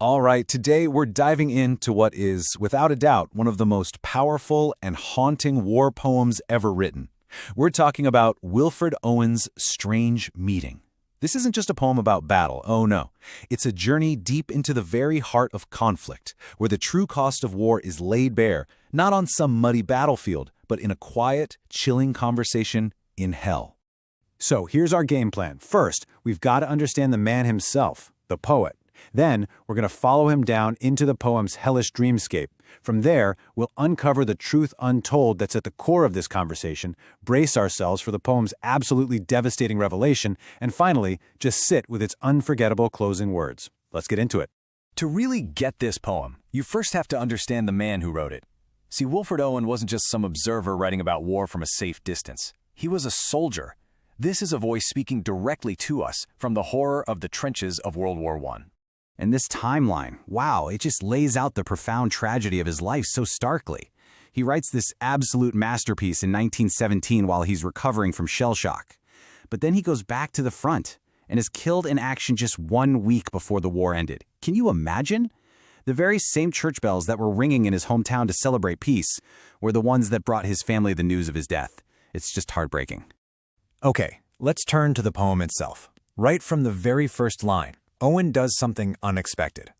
All right, today we're diving into what is, without a doubt, one of the most powerful and haunting war poems ever written. We're talking about Wilfred Owen's Strange Meeting. This isn't just a poem about battle, oh no. It's a journey deep into the very heart of conflict, where the true cost of war is laid bare, not on some muddy battlefield, but in a quiet, chilling conversation in hell. So here's our game plan. First, we've got to understand the man himself, the poet. Then, we're going to follow him down into the poem's hellish dreamscape. From there, we'll uncover the truth untold that's at the core of this conversation, brace ourselves for the poem's absolutely devastating revelation, and finally, just sit with its unforgettable closing words. Let's get into it. To really get this poem, you first have to understand the man who wrote it. See, Wilfred Owen wasn't just some observer writing about war from a safe distance. He was a soldier. This is a voice speaking directly to us from the horror of the trenches of World War I. And this timeline, wow, it just lays out the profound tragedy of his life so starkly. He writes this absolute masterpiece in 1917 while he's recovering from shell shock. But then he goes back to the front and is killed in action just 1 week before the war ended. Can you imagine? The very same church bells that were ringing in his hometown to celebrate peace were the ones that brought his family the news of his death. It's just heartbreaking. Okay, let's turn to the poem itself. Right from the very first line, Owen does something unexpected.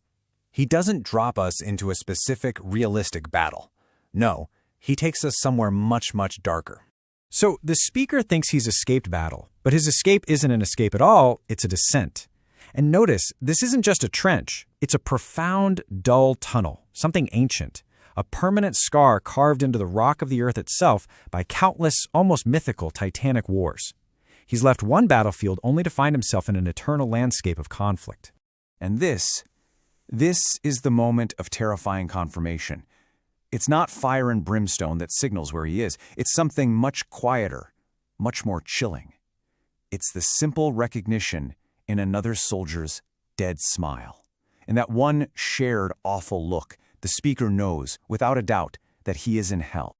He doesn't drop us into a specific, realistic battle. No, he takes us somewhere much, much darker. So the speaker thinks he's escaped battle, but his escape isn't an escape at all, it's a descent. And notice, this isn't just a trench, it's a profound, dull tunnel, something ancient, a permanent scar carved into the rock of the earth itself by countless, almost mythical, titanic wars. He's left one battlefield only to find himself in an eternal landscape of conflict. And this is the moment of terrifying confirmation. It's not fire and brimstone that signals where he is. It's something much quieter, much more chilling. It's the simple recognition in another soldier's dead smile. In that one shared awful look, the speaker knows, without a doubt, that he is in hell.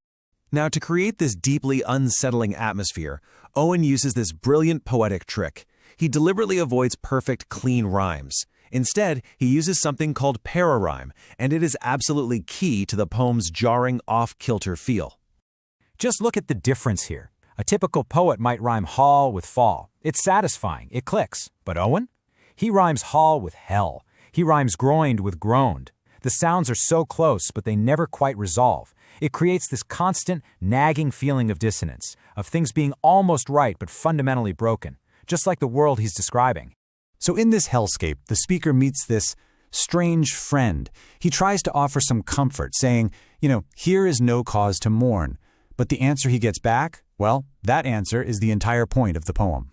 Now, to create this deeply unsettling atmosphere, Owen uses this brilliant poetic trick. He deliberately avoids perfect, clean rhymes. Instead, he uses something called para-rhyme, and it is absolutely key to the poem's jarring, off-kilter feel. Just look at the difference here. A typical poet might rhyme hall with fall. It's satisfying, it clicks. But Owen? He rhymes hall with hell. He rhymes groined with groaned. The sounds are so close, but they never quite resolve. It creates this constant, nagging feeling of dissonance, of things being almost right but fundamentally broken, just like the world he's describing. So in this hellscape, the speaker meets this strange friend. He tries to offer some comfort, saying, here is no cause to mourn. But the answer he gets back, well, that answer is the entire point of the poem.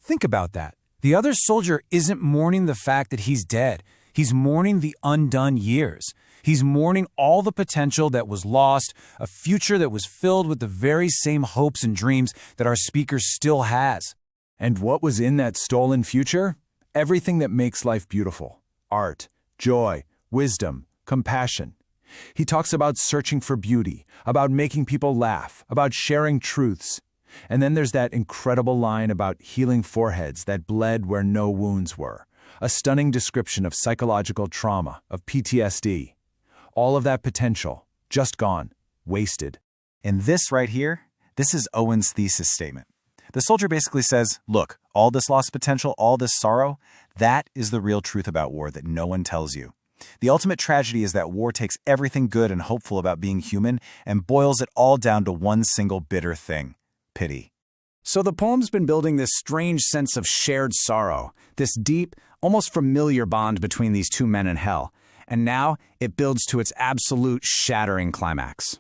Think about that. The other soldier isn't mourning the fact that he's dead. He's mourning the undone years. He's mourning all the potential that was lost, a future that was filled with the very same hopes and dreams that our speaker still has. And what was in that stolen future? Everything that makes life beautiful. Art, joy, wisdom, compassion. He talks about searching for beauty, about making people laugh, about sharing truths. And then there's that incredible line about healing foreheads that bled where no wounds were. A stunning description of psychological trauma, of PTSD. All of that potential, just gone, wasted. And this right here, this is Owen's thesis statement. The soldier basically says, look, all this lost potential, all this sorrow, that is the real truth about war that no one tells you. The ultimate tragedy is that war takes everything good and hopeful about being human and boils it all down to one single bitter thing: pity. So the poem's been building this strange sense of shared sorrow, this deep, almost familiar bond between these two men in hell. And now it builds to its absolute shattering climax.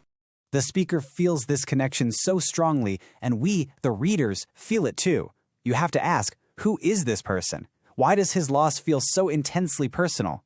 The speaker feels this connection so strongly, and we, the readers, feel it too. You have to ask, who is this person? Why does his loss feel so intensely personal?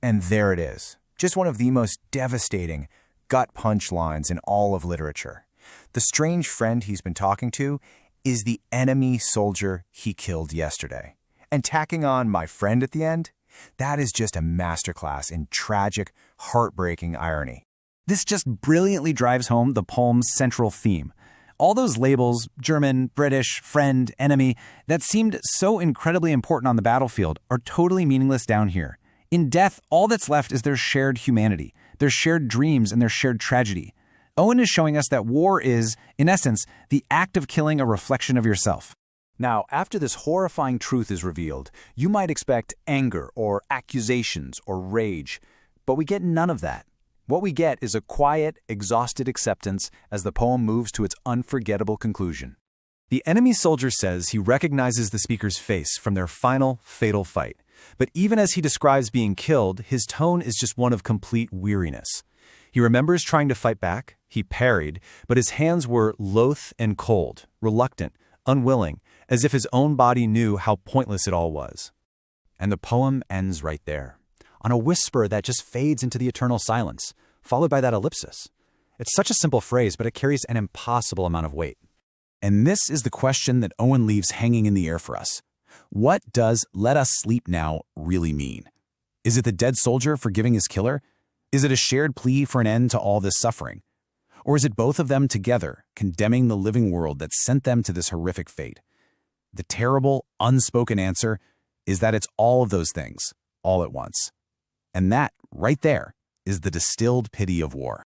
And there it is, just one of the most devastating, gut punch lines in all of literature. The strange friend he's been talking to is the enemy soldier he killed yesterday. And tacking on "my friend" at the end, that is just a masterclass in tragic, heartbreaking irony. This just brilliantly drives home the poem's central theme. All those labels, German, British, friend, enemy, that seemed so incredibly important on the battlefield are totally meaningless down here. In death, all that's left is their shared humanity, their shared dreams, and their shared tragedy. Owen is showing us that war is, in essence, the act of killing a reflection of yourself. Now, after this horrifying truth is revealed, you might expect anger or accusations or rage, but we get none of that. What we get is a quiet, exhausted acceptance as the poem moves to its unforgettable conclusion. The enemy soldier says he recognizes the speaker's face from their final, fatal fight. But even as he describes being killed, his tone is just one of complete weariness. He remembers trying to fight back, he parried, but his hands were loath and cold, reluctant, unwilling, as if his own body knew how pointless it all was. And the poem ends right there, on a whisper that just fades into the eternal silence, followed by that ellipsis. It's such a simple phrase, but it carries an impossible amount of weight. And this is the question that Owen leaves hanging in the air for us. What does "let us sleep now" really mean? Is it the dead soldier forgiving his killer? Is it a shared plea for an end to all this suffering? Or is it both of them together, condemning the living world that sent them to this horrific fate? The terrible, unspoken answer is that it's all of those things, all at once. And that, right there, is the distilled pity of war.